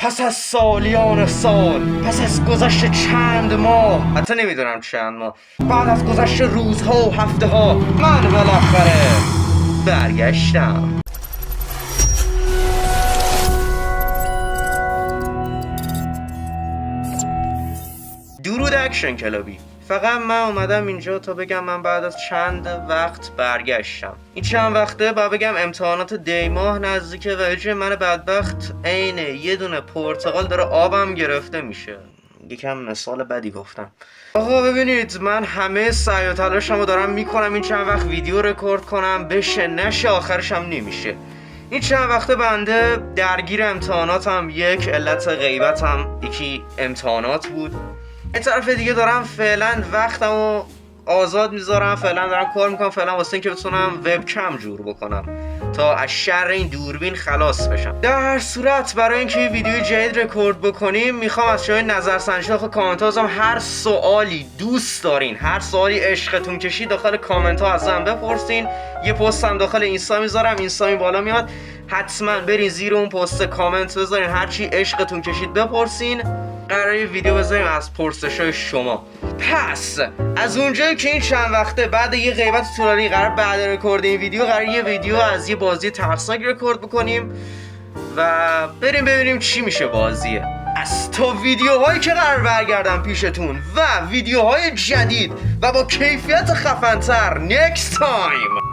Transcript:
پس از سالیان سال، پس از گذشت چند ماه، حتی نمیدونم چند ماه، بعد از گذشت روزها و هفته ها، من بالاخره برگشتم. درود اکشن کلابی. فقط من اومدم اینجا تا بگم من بعد از چند وقت برگشتم. این چند وقته با بگم امتحانات دی ماه نزدیکه و اجه من بدبخت عین یه دونه پرتقال داره آبم گرفته میشه. یکم مثال بدی گفتم. آقا ببینید، من همه سعی و تلاشمو دارم میکنم این چند وقت ویدیو رکورد کنم، بشه نشه آخرش هم نمیشه. این چند وقته بنده درگیر امتحاناتم، یک علت غیبتم یکی امتحانات بود. این طرف دیگه دارم فعلا وقتمو آزاد میذارم، فعلا دارم کار میکنم فعلا واسه اینکه بتونم وبکم جور بکنم تا از شر این دوربین خلاص بشم. در هر صورت برای اینکه ویدیو جدید رکورد بکنیم میخوام از شما نظرسنجی داخل کامنت ها هر سوالی دوست دارین، هر سوالی عشقتون کشید داخل کامنت ها ازم بپرسین. یه پست هم داخل اینستا میذارم، اینستا این بالا میاد، حتما برین زیر اون پست کامنت بذارین، هرچی عشقتون کشید بپرسین. قراره ویدیو بذاریم از پرسشای شما. پس از اونجایی که این چند وقته بعد یه غیبت طولانی قرار بعد رکورد این ویدیو قرار یه ویدیو از یه بازی ترسناک رکورد بکنیم و بریم ببینیم چی میشه بازیه. از تا ویدیوهایی که قرار برگردم پیشتون و ویدیوهای جدید و با کیفیت خفن‌تر next time.